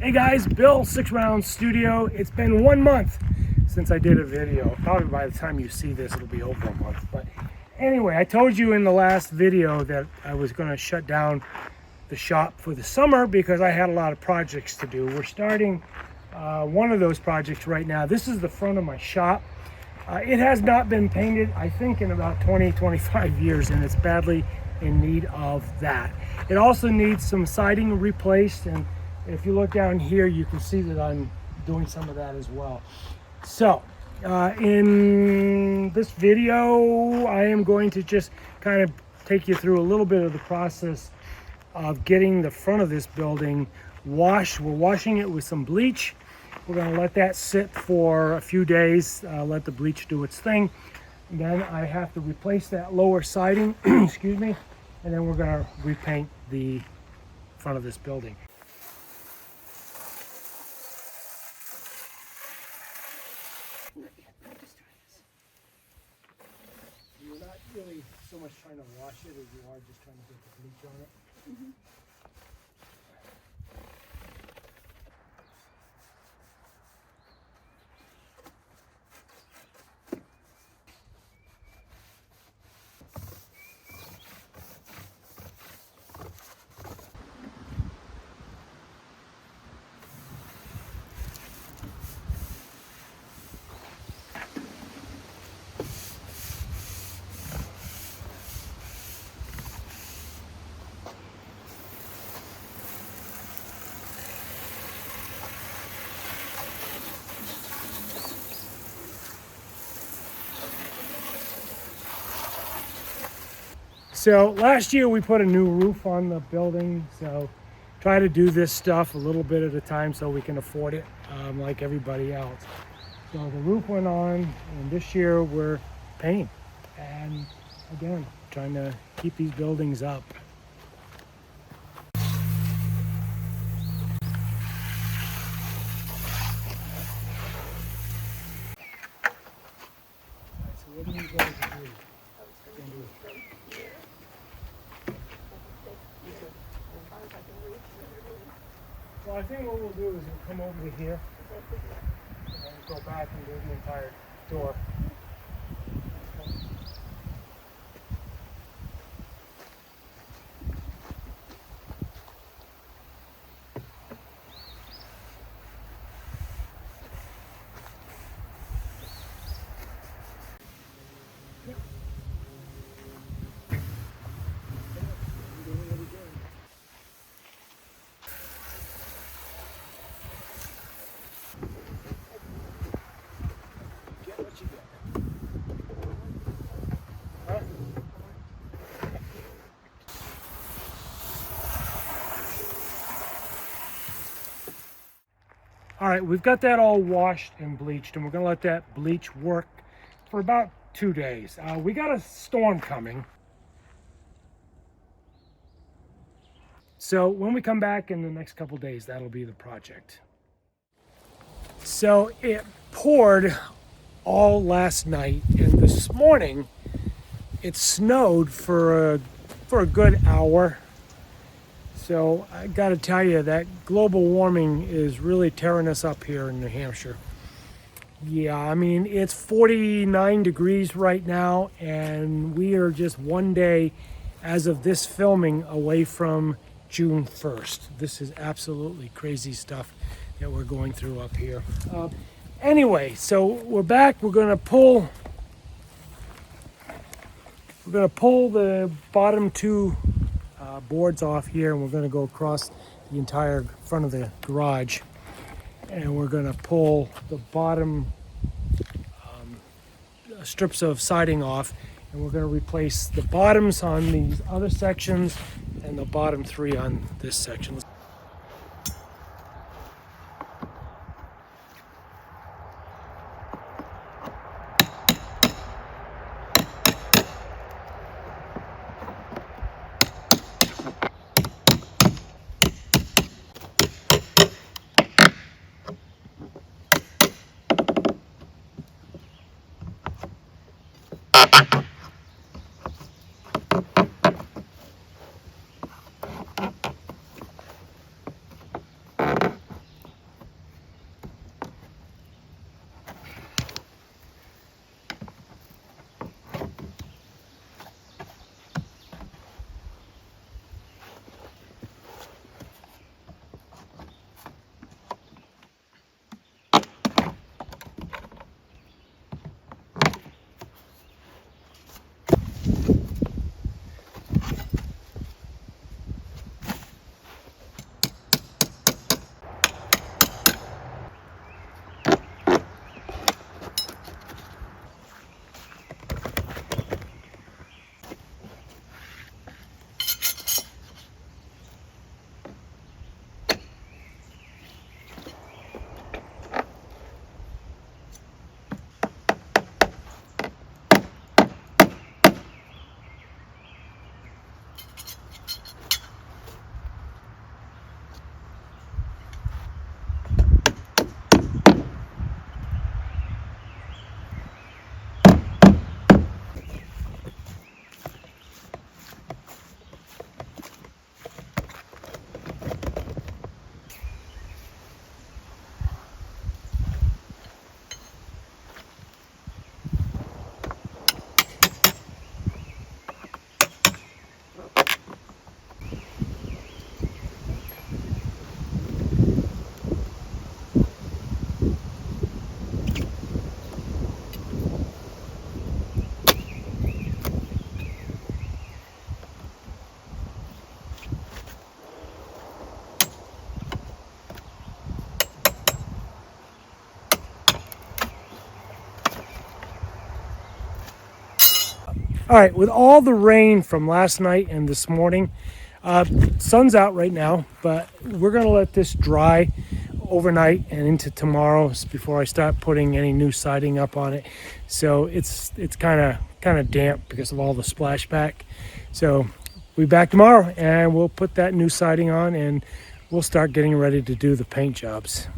Hey guys, Bill, SixRounds Studio. It's been 1 month since I did a video. Probably by the time you see this, it'll be over a month. But anyway, I told you in the last video that I was going to shut down the shop for the summer because I had a lot of projects to do. We're starting one of those projects right now. This is the front of my shop. It has not been painted, I think, in about 20-25 years, and it's badly in need of that. It also needs some siding replaced, and if you look down here, you can see that I'm doing some of that as well. So in this video, I am going to just kind of take you through a little bit of the process of getting the front of this building washed. We're washing it with some bleach. We're going to let that sit for a few days, let the bleach do its thing. And then I have to replace that lower siding, excuse me, and then we're going to repaint the front of this building. You're not really so much trying to wash it as you are just trying to get the bleach on it. Mm-hmm. So last year we put a new roof on the building, so try to do this stuff a little bit at a time so we can afford it like everybody else. So the roof went on, and this year we're painting, and again trying to keep these buildings up. So what do you guys do? Well, I think what we'll do is we'll come over to here and then go back and do the entire door. All right, we've got that all washed and bleached, and we're gonna let that bleach work for about 2 days. We got a storm coming. So when we come back in the next couple days, that'll be the project. So it poured all last night, and this morning it snowed for a good hour. So I got to tell you that global warming is really tearing us up here in New Hampshire. Yeah, I mean, it's 49 degrees right now, and we are just 1 day, as of this filming, away from June 1st. This is absolutely crazy stuff that we're going through up here. Anyway, so we're back. We're going to pull the bottom two boards off here, and we're going to go across the entire front of the garage, and we're going to pull the bottom strips of siding off, and we're going to replace the bottoms on these other sections and the bottom three on this section. All right, with all the rain from last night and this morning, sun's out right now, but we're gonna let this dry overnight and into tomorrow before I start putting any new siding up on it. So it's kind of damp because of all the splashback. So we'll be back tomorrow and we'll put that new siding on and we'll start getting ready to do the paint jobs.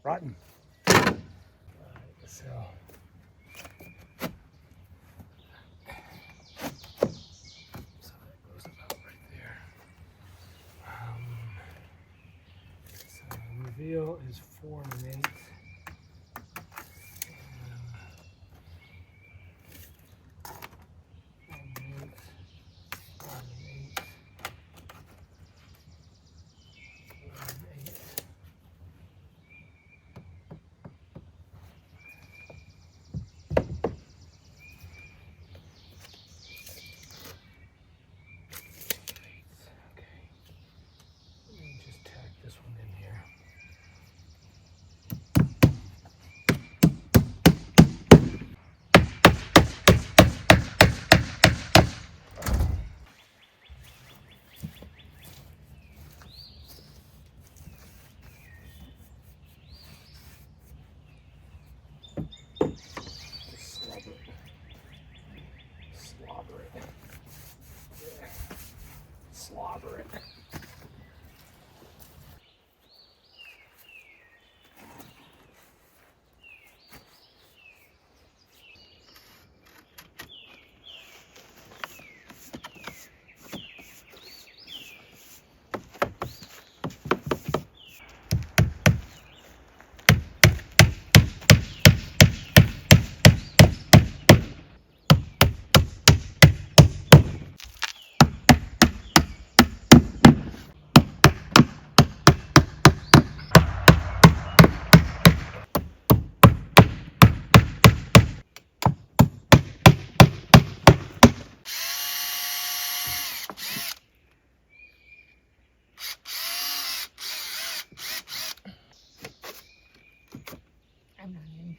Rotten. So that goes about right there. So the reveal is 4 1/8. This one in here. Slobber it. Yeah. Slobber it. I'm not in.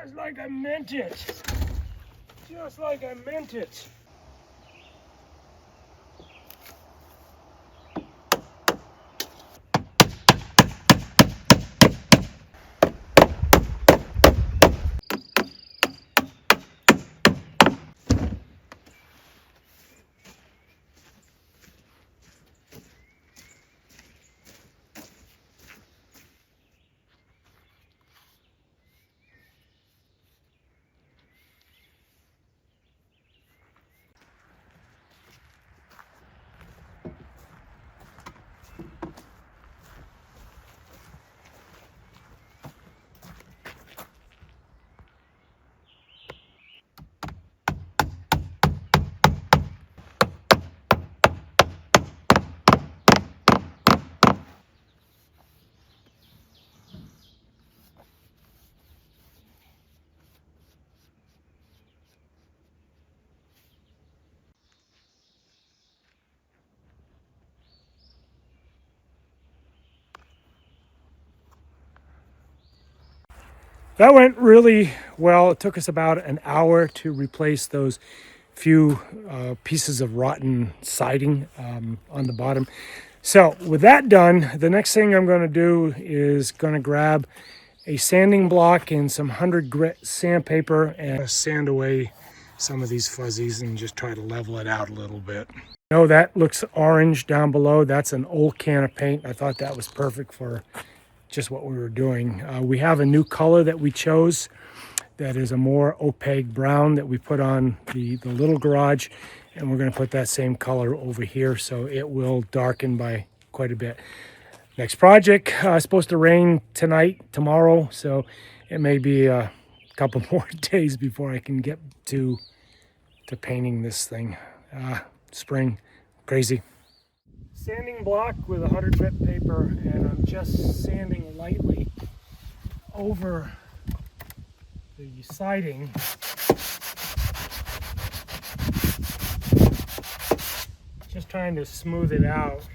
Just like I meant it. Just like I meant it. That went really well. It took us about an hour to replace those few pieces of rotten siding on the bottom. So with that done, the next thing I'm going to do is going to grab a sanding block and some 100 grit sandpaper and sand away some of these fuzzies and just try to level it out a little bit. No, that looks orange down below. That's an old can of paint. I thought that was perfect for just what we were doing. We have a new color that we chose that is a more opaque brown that we put on the little garage, and we're going to put that same color over here so it will darken by quite a bit. Next project, supposed to rain tonight, tomorrow, so it may be a couple more days before I can get to painting this thing. Spring, crazy. Sanding block with 100 grit paper, and I'm just sanding lightly over the siding. Just trying to smooth it out,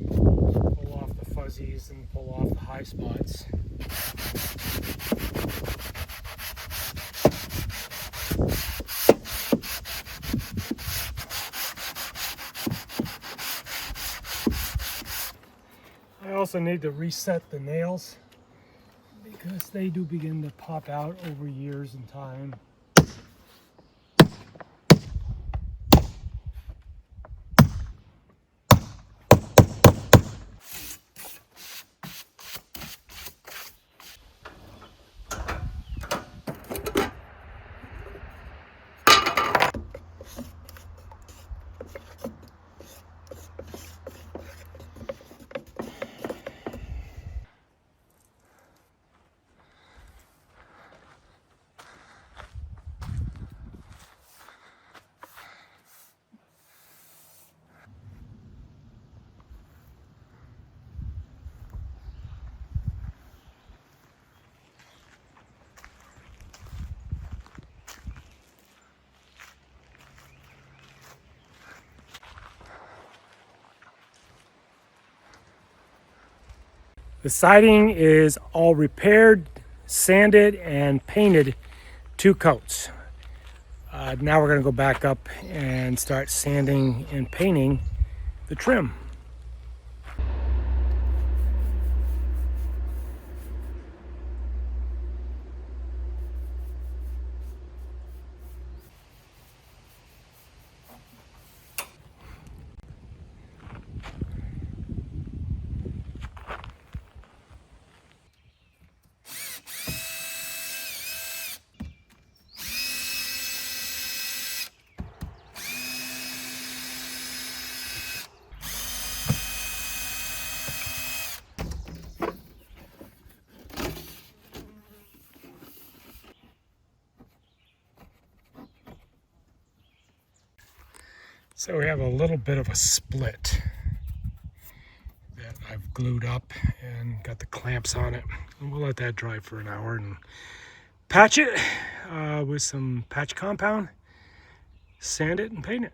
pull off the fuzzies and pull off the high spots. I also need to reset the nails because they do begin to pop out over years and time. The siding is all repaired, sanded, and painted 2 coats. Now we're going to go back up and start sanding and painting the trim. So we have a little bit of a split that I've glued up and got the clamps on it. And we'll let that dry for an hour and patch it with some patch compound, sand it, and paint it.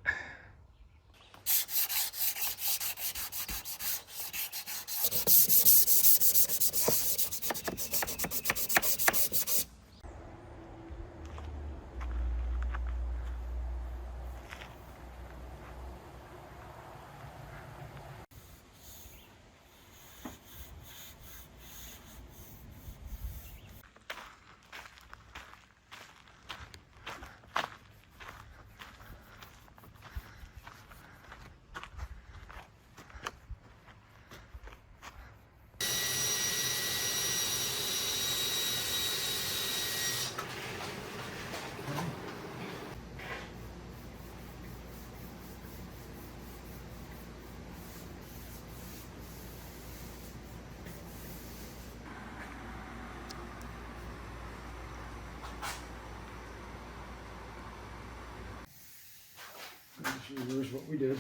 Here's what we did.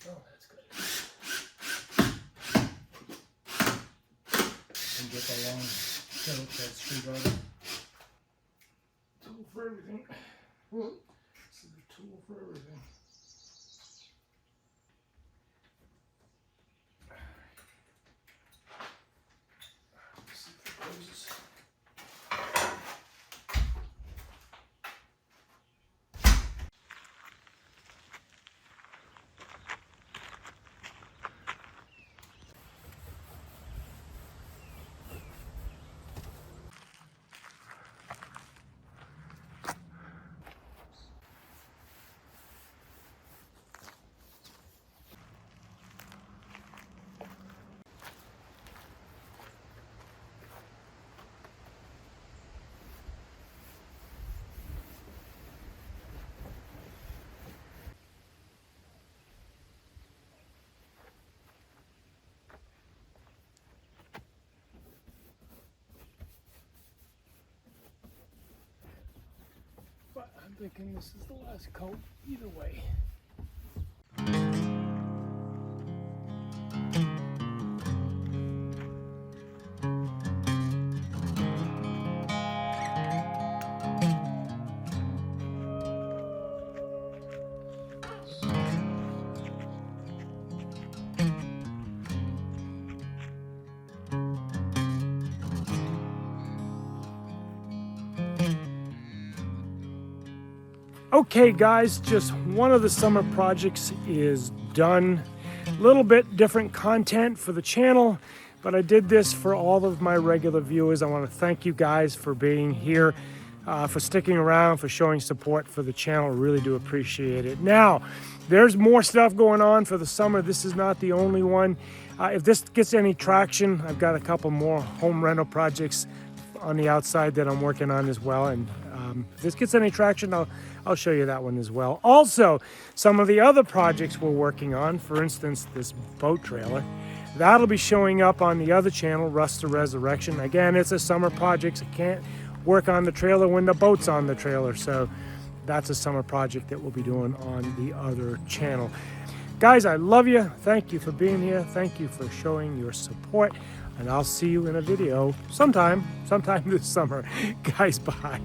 Oh, that's good. And get the long that screwdriver. Tool for everything. This is a tool for everything. See if thinking this is the last coat either way. Okay guys, just one of the summer projects is done. A little bit different content for the channel, but I did this for all of my regular viewers. I want to thank you guys for being here, for sticking around, for showing support for the channel. I really do appreciate it. Now, there's more stuff going on for the summer. This is not the only one. If this gets any traction, I've got a couple more home rental projects on the outside that I'm working on as well. And if this gets any traction, I'll show you that one as well. Also, some of the other projects we're working on, for instance, this boat trailer, that'll be showing up on the other channel, Rust to Resurrection. Again, it's a summer project. I can't work on the trailer when the boat's on the trailer. So that's a summer project that we'll be doing on the other channel. Guys, I love you. Thank you for being here. Thank you for showing your support. And I'll see you in a video sometime this summer. Guys, bye.